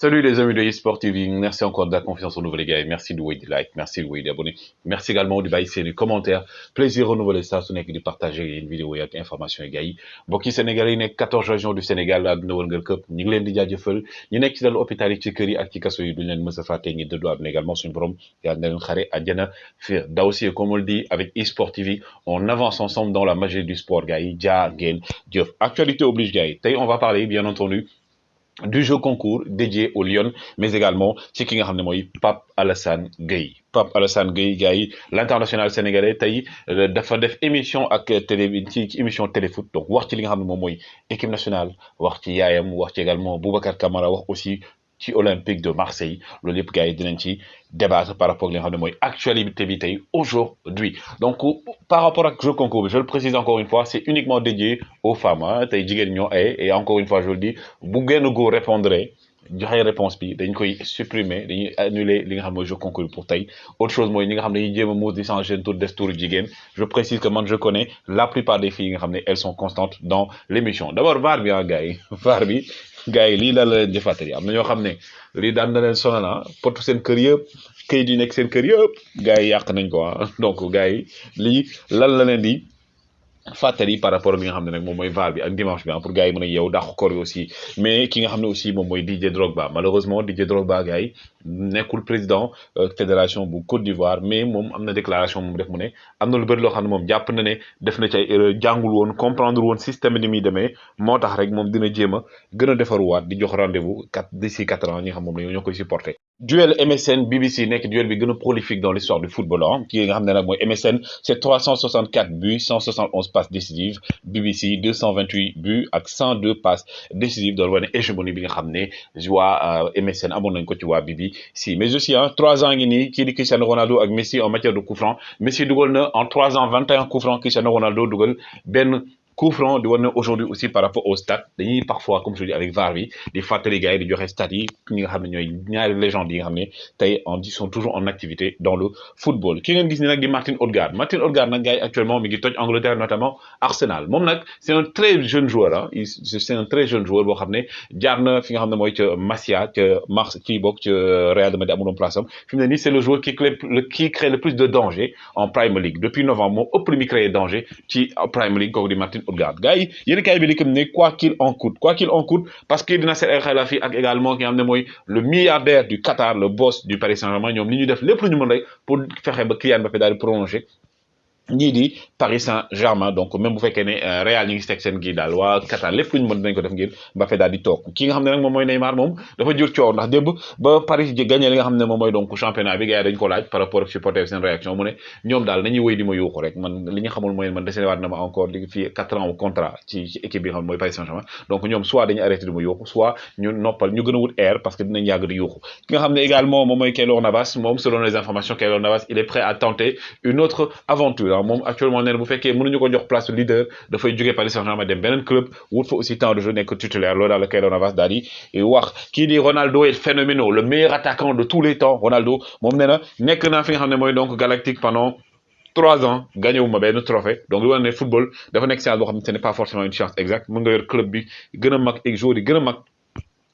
Salut les amis de eSport TV, merci encore de la confiance renouvelée les gars, merci de vous des likes, merci de vous des abonnés, merci également de baisser les commentaires, plaisir renouvelé ça su nekk di partager une vidéo ak information yi gars yi mbokki Sénégal yi nekk 14 régions du Sénégal ak ndawal ngër këpp ñu ngi leen di jaajëfal ñi nekk ci dal hôpital yi ci kër yi ak ci kaso yi duñ leen mës a fàtte ngi dëddu àdduna également suñu borom yàlla na leen xare àjjana Firdawsi comme on le dit avec eSport TV, on avance ensemble dans la magie du sport gars yi jaa ngeen jëf actualité oblige gars yi tey on va parler bien entendu du jeu concours dédié au Lyon, mais également ci ki nga xam ne mooy Pape Alassane Gueye. Pape Alassane Gueye gars yi l'international sénégalais tey dafa def émission ak télé ci émission téléfoot donc wax ci li nga xam ne moom mooy équipe nationale wax ci yaayam wax ci également Boubacar Camara wax aussi ci Olympique de Marseille loolu yëpp gars yi dinañ ci débattre par rapport ak li nga xam ne mooy actualité bi tey aujourd'hui donc par rapport ak jeu concours bi je le précise encore une fois c'est uniquement dédié aux femmes ah tey jigéen ñoo ay et encore une fois je le dis bu genn góor répondre joxe réponse bi dañ koy supprimer dañuy annuler li nga xam mooy jeu concours pour tey autre chose mooy ñi nga xam ne dañuy jéem a muus di changer tour des tour jigéen je précise que man je connais la plupart des filles yi nga xam ne elles sont constantes dans l'émission d'abord VAR bi ah gars yi VAR bi gars yi lii la leen di fàttali am na ñoo xam ne lii daan na leen sonal ah potu seen kër yëpp kayit yi nekk seen kër yëpp gars yi yàq nañ ko ah donc gars yi lii lan la leen di fàttali par rapport ak li nga xam ne nag moom mooy VAR bi ak dimanche bi ah pour gars yi mën a yeewu dàq koor bi aussi mais ki nga xam ne aussi moom mooy Didier Drogba malheureusement Didier Drogba gars yi nekkul président fédération bu Côte d'Ivoire mais moom am na déclaration moom def mu ne am na lu bëri loo xam ne moom jàpp na ne def na ci ay erreur jàngul woon comprendre woon système ni muy demee moo tax rek moom dina jéem a gën a defaruwaat di jox rendez-vous d'ici 4 ans ñi nga xam moom la ñoo koy supporter. Duel MSN BBC nekk duel bi gën a prolifique dans l'histoire du football ah ki nga xam ne nag mooy MSN c'est 364 buts 171 passes décisives BBC 228 buts ak 102 passes décisives doon wane hégémonie bi nga xam ne waa MSN amoon nañ ko ci waa BBC mais aussi ah 3 ans ngi nii kii di Cristiano Ronaldo ak Messi en matière de coup franc Messi dugal na en 3 ans 21 coups francs Cristiano Ronaldo dugal benn coup franc di wane aujourd'hui aussi par rapport au stade dañuy parfois comme je dis avec VAR bi di fàttali gars yi di joxe stade yi ñi nga xam ne ñooy ñaari légendes yi nga xam ne tey sont toujours en activité dans le football ki ngeen gis ni nag di Martin Odegaard nag gars yi actuellement mi ngi toj Angleterre notamment Arsenal moom nag c'est un très jeune joueur ah c'est un très jeune joueur boo xam ne jaar na fi nga xam ne mooy ca Masia ca Mars kii bokk ca Real de Madrid amuloon place am fi mu ne nii c'est le joueur qui crée le plus de danger en Premier League depuis novembre moo ëpp li muy créé danger ci Premier League kooku di Martin Odegaard gars yi yéen kay bi li kam ne quoi qu'il en coûte parce que dina Nasser El Khelaifi ak également ki nga xam ne mooy le milliardaire du Qatar le boss du Paris Saint-Germain ñoom li ñu def lépp lu ñu mën rek pour fexe ba Kylian Mbappé daal di prolonger ñii di Paris Saint-Germain donc même bu fekkee ne Real ñu ngi teg seen kii daal waa Qatar lépp lu ñu mën dinañ ko def ngir Mbappé daal di toog ki nga xam ne nag moom mooy Neymar moom dafa jur coow ndax démb ba Paris gagné li nga xam ne moom mooy donc championnat bi gars yi dañ ko laaj par rapport ak supporter seen réaction mu ne ñoom daal nañuy wéy di ma yuuxu rek man li ñu xamul mooy man dese waat na ma encore di fii 4 ans au contrat ci équipe bi nga xam ne mooy Paris Saint-Germain donc ñoom soit dañuy arrêté di ma yuuxu soit ñu noppal ñu gën a wut air parce que dinañ yàgg di yuuxu ki nga xam ne également moom mooy Keylor Navas moom selon les informations Keylor Navas il est prêt à tenter une autre aventure moom actuellement bu fekkee mënuñu ko jox place leader dafay jógee Paris Saint-Germain dem beneen club wut fa aussi temps de jeu nekk titulaire loolu daal la Keylor Navas daal di wax kii di Ronaldo est phénoménal le meilleur attaquant de tous les temps Ronaldo moom nee na nekk naa fi nga xam ne mooy donc Galactique pendant 3 ans gagné wu ma benn trophée donc lu wane ne football dafa nekk science boo xam ne ce n'est pas forcément une science exacte mën nga yor club bi gën a mag ak joueur yi gën a mag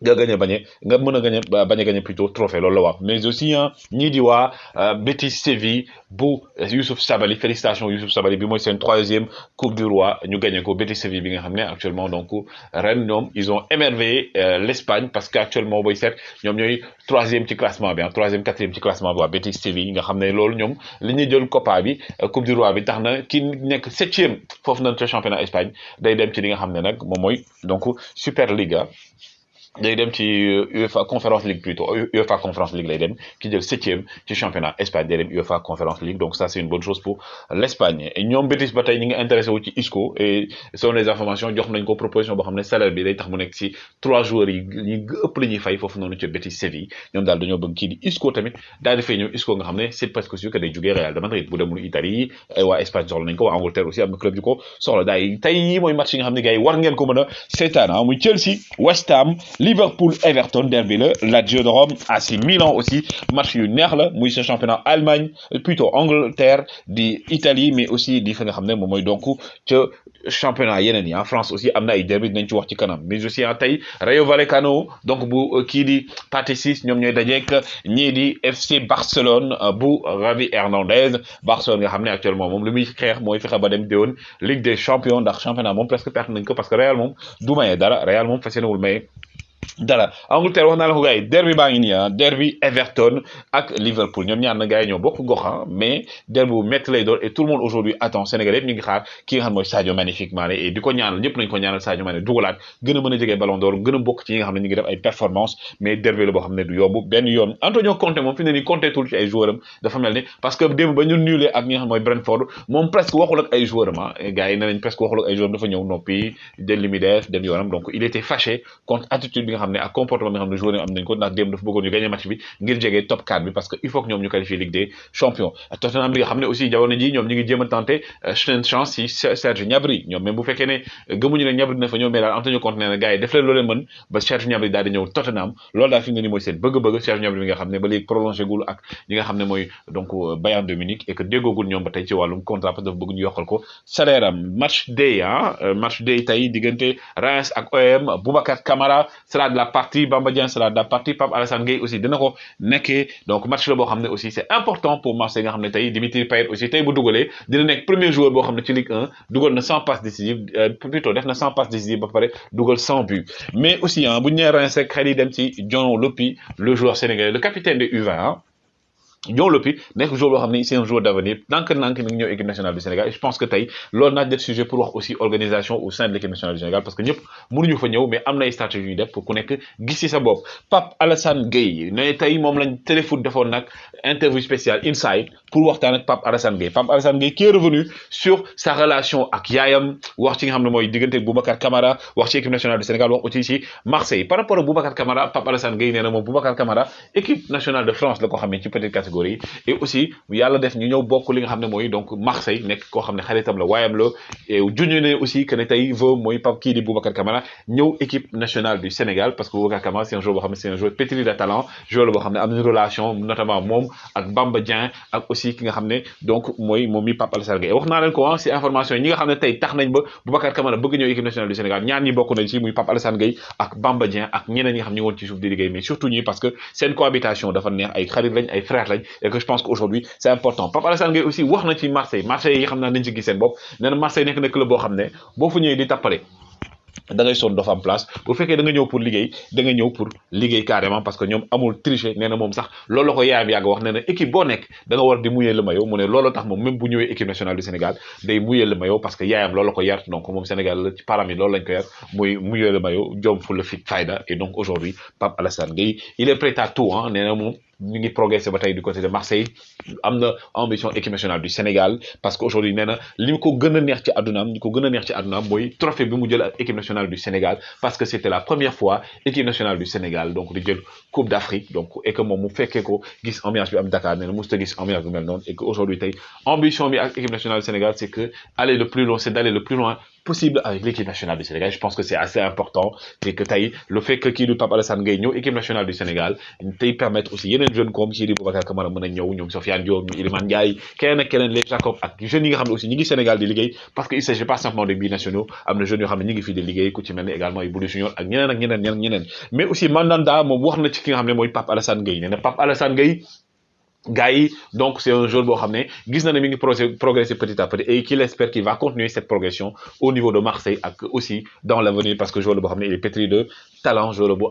nga gagné nga mën a gagné bañ a gagné plutôt trophée loolu la wax mais aussi ñii di waa Betis Séville bu Youssouf Sabaly félicitations Youssouf Sabaly bi mooy seen 3e coupe du roi ñu gagné ko Betis Séville bi nga xam ne actuellement donc ren ñoom ils ont émerveillé l'Espagne parce que actuellement booy seet ñoom ñooy 3e ci classement bi 3e 4e ci classement bi waa Betis Séville nga xam ne loolu ñoom li ñuy jël Copa bi coupe du roi bi tax na ki nekk 7e foofu na ca championnat Espagne day dem ci li nga xam ne nag moom mooy donc Superliga day dem ci UEFA Conference League plutôt UEFA Conference League lay dem ki jël 7e ci championnat Espagne day dem UEFA Conference League donc ça c'est une bonne chose pour l'Espagne et ñoom Betis ba tey ñi ngi intéressé wu ci Isco et selon les informations jox nañ ko proposition boo xam ne salaire bi day tax mu nekk ci 3 joueurs yi ñi ëpp la ñuy fay foofu noonu ci Betis Séville ñoom daal dañoo bëgg kii di Isco tamit daal di fay ñëw Isco nga xam ne c'est presque sûr que day jógee Real de Madrid bu demul Italie waa Espagne soxla nañ ko waa Angleterre aussi am na club yu ko soxla daay tey yi mooy match yi nga xam ne gars yi war ngeen ko mën a seetaan muy Chelsea West Ham Liverpool Everton derby la Lazio de Rome AC Milan aussi match yu neex la muy ce championnat Allemagne plutôt Angleterre di Italie mais aussi di fa nga xam ne moom mooy donc ca championnat yeneen yi en France aussi am na ay derby dinañ ci wax ci kanam mais aussi tey Rayo Vallecano donc bu kii di Pathé Ciss ñoom ñooy dajeek ñii di FC Barcelone bu Xavi Hernandez Barcelone nga xam ne actuellement moom li muy xeex mooy fexe ba dem déwoon Ligue des champions ndax championnat moom presque perte nañ ko parce que Real moom du maye dara Real moom fas yéenewul maye dara Angleterre wax naa la ko gars yi derby baa ngi nii derby Everton ak Liverpool ñoom ñaar na gars yi ñoo bokk gox mais derby bu métti lay doon et tout le monde aujourd'hui attend Sénégal yëpp ñu ngi xaar ki nga xam mooy Sadio Magnifique Mané et di ko ñaanal ñëpp nañ ko ñaanal Sadio Mané dugalaat gën a mën a jege Ballon d'Or gën a bokk ci ñi nga xam ne ñu ngi def ay performance mais derby la boo xam ne du yomb benn yoon Antonio Conte moom fi ne nii Conte tul ci ay joueur am dafa mel ni parce que démb ba ñu nulé ak ñi nga xam mooy Brentford moom presque waxul ak ay joueur am gars yi ne nañ presque waxul ak ay joueur am dafa ñëw noppi del li muy def dem yoonam donc il était fâché contre attitude bi nga xam ne ak comportement bi nga xam ne joueur yi am nañ ko ndax démb dafa bëggoon ñu gagner match bi ngir jege top 4 bi parce que il faut que ñoom ñu qualifier Ligue des champions Tottenham bi nga xam ne aussi jamono ji ñoom ñi ngi jéem a tenté seen chance si Serge Gnabry ñoom même bu fekkee ne gëmuñu ne Gnabry dina fa ñëw mais daal Antonio Conte nee na gars yi def leen loo leen mën ba Serge Gnabry daal di ñëw Tottenham loolu daal fi nga ni mooy seen bëgg-bëgg Serge Gnabry bi nga xam ne ba léegi prolongé gul ak ñi nga xam ne mooy donc Bayern de Munich et que déggoogul ñoom ba tey ci wàllum contrat parce que dafa bëgg ñu yokkal ko salaire am match day match day tey diggante Reims ak OM Boubacar Kamara sera de la partie Bamba Dieng sera de la partie Pape Alassane Gueye aussi dina ko nekkee donc match la boo xam ne aussi c'est important pour Marseille nga xam ne tey Dimitri Payet aussi tey bu dugalee dina nekk premier joueur boo xam ne ci Ligue 1 dugal na 100 passes décisives plutôt def na 100 passes décisives ba pare dugal 100 buts mais aussi bu ñu nee Reims rek xel yi dem ci Dion Lopy le joueur sénégalais le capitaine de U20 Dion Lopy nekk joueur boo xam ne c'est un joueur d'avenir nank mi ngi ñëw équipe nationale du Sénégal et je pense que tey loolu naa def sujet pour wax aussi organisation au sein de l'équipe nationale du Sénégal parce que ñëpp mënuñu fa ñëw mais am na ay stratégie yu def pour ku nekk gis ci sa bopp Pape Alassane Gueye ne tey moom lañ Téléfoot defoon nag interview spéciale inside pour waxtaan ak Pape Alassane Gueye qui est revenu sur sa relation ak yaayam wax ci nga xam ne mooy diggante ak Boubacar Kamara wax ci équipe nationale du Sénégal wax aussi ci Marseille par rapport ak Boubacar Kamara Pape Alassane Gueye nee na moom Boubacar Kamara équipe nationale de France la ko xamee ci petite catégorie et aussi yàlla def ñu ñëw bokk li nga xam ne mooy donc Marseille nekk koo xam ne xaritam la waayam la et junñu ne aussi que ne tey veu mooy Pape kii di Boubacar Kamara ñëw équipe nationale du Sénégal parce que Boubacar Kamara c'est un joueur boo xam ne c'est un joueur pétri de talent joueur la boo xam ne am na relation notamment moom ak Bamba Dieng ak aussi ki nga xam ne donc mooy moom mi Pape Alassane Gueye wax naa leen ko ci information yi ñi nga xam ne tey tax nañ ba Boubacar Kamara bëgg ñëw équipe nationale du Sénégal ñaar ñi bokk nañ ci muy Pape Alassane Gueye ak Bamba Dieng ak ñeneen ñi nga xam ne ñu woon ci suuf di liggéey mais surtout ñi parce que seen cohabitation dafa neex ay xarit lañ ay frères lañ et que je pense qu'aujourd'hui c'est important Pape Alassane Gueye aussi wax na ci Marseille yi xam naa nañ ci gis seen bopp nee na Marseille nekk na club boo xam ne boo fa ñëwee di tappale da ngay sonn doo fa am place bu fekkee da nga ñëw pour liggéey da nga ñëw pour liggéey carrément parce que ñoom amul tricher nee na moom sax loolu la ko yaayam yàgg wax nee na équipe boo nekk da nga war di mouiller le maillot mu ne loolu tax moom même bu ñëwee équipe nationale du Sénégal day mouiller le maillot parce que yaayam loolu la ko yar donc moom Sénégal la ci param yi loolu lañ ko yar muy mouiller le maillot jom fu la fit fayda et donc aujourd'hui Pape Alassane Gueye il est prêt à tout nee na moom ñu ngi progressé ba tey du côté de Marseille am na ambition équipe nationale du Sénégal parce que aujourd'hui nee na li ko gën a neex ci àddunaam mooy trophée bi mu jël ak équipe nationale du Sénégal parce que c'était la première fois équipe nationale du Sénégal donc di jël Coupe d'Afrique donc et que moom mu fekkee ko gis ambiance bi am Dakar nee na mosut a gis ambiance bi mel noonu et que aujourd'hui tey ambition bi ak équipe nationale du Sénégal c'est que d'aller le plus loin possible avec l'équipe nationale du Sénégal je pense que c'est assez important c'est que tey le fait que kii du Pape Alassane Gueye ñëw équipe nationale du Sénégal tey permettre aussi yeneen jeunes comme kii di Boubacar Kamara mën a ñëw ñoom Sofiane Diop ñu Iliman Ndiaye keneen ak keneen les Jacob ak jeunes yi nga xam ne aussi ñi ngi Sénégal di liggéey parce que il s'agit pas simplement de binationaux am na jeunes yoo xam ne ñi ngi fii di liggéey ku ci mel ne également ay Bouli Junior ak ñeneen mais aussi Mandanda moom wax na ci ki nga xam ne mooy Pape Alassane Gueye nee na Pape Alassane Gueye gars yi donc c'est un joueur boo xam ne gis na ne mi ngi progresser petit à petit et qu'il espère qu'il va continuer cette progression au niveau de Marseille ak aussi dans l'avenir parce que joueur la boo xam ne il est pétri de talent joueur la bu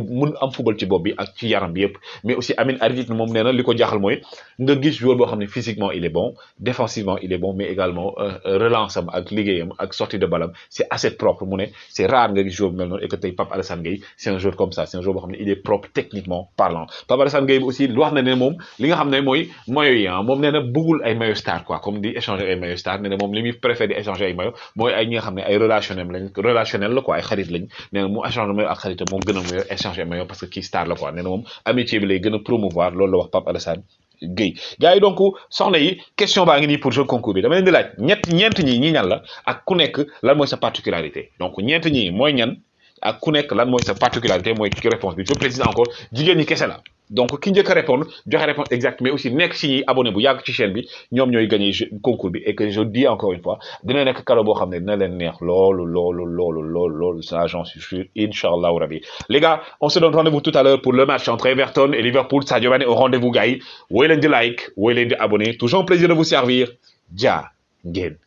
mun am football ci bopp bi ak ci yaram bi yëpp mais aussi Amine Harit moom nee na li ko jaaxal mooy nga gis joueur boo xam ne physiquement il est bon défensivement il est bon mais également relance am ak liggéeyam ak sortie de balle c'est assez propre mu ne c'est rare nga gis joueur bu mel noonu et que tey Pape Alassane Gueye c'est un joueur comme ça c'est un joueur boo xam ne il est propre techniquement parlant Pape Alassane Gueye aussi wax na ne moom li nga xam ne mooy maillot yi moom nee na bëggul ay maillot star quoi comme di échanger ay maillot star nee na moom li muy préféré di échanger ay maillot mooy ay ñi nga xam ne ay relationnel la quoi ay xarit lañ nee na mu échanger maillot ak xaritam moom gën a mooy échanger maillot parce que kii star la quoi nee na moom amitié bi lay gën a promouvoir loolu la wax Pape Alassane Gueye gars yi donc soxna yi question baa ngi nii pour jeu concours bi dama leen di laaj ñeent ñi ñan la ak ku nekk lan mooy sa particularité donc ñeent ñi mooy ñan ak ku nekk lan mooy sa particularité mooy ki réponse bi je précise encore jigéen ñi kese la donc ki njëkk a répondre joxe réponse exacte mais aussi nekk si ñi abonné bu yàgg ci chaîne bi ñoom ñooy gagné concours bi et que je dis encore une fois dina nekk cadeau boo xam ne dina leen neex loolu ça j'en suis sûr inchallah rabi les gars on se donne rendez-vous tout à l'heure pour le match entre Everton et Liverpool Sadio Mané au rendez-vous gars yi woy leen di like woy leen di abonné toujours un plaisir de vous servir jaa ngeen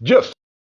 jëf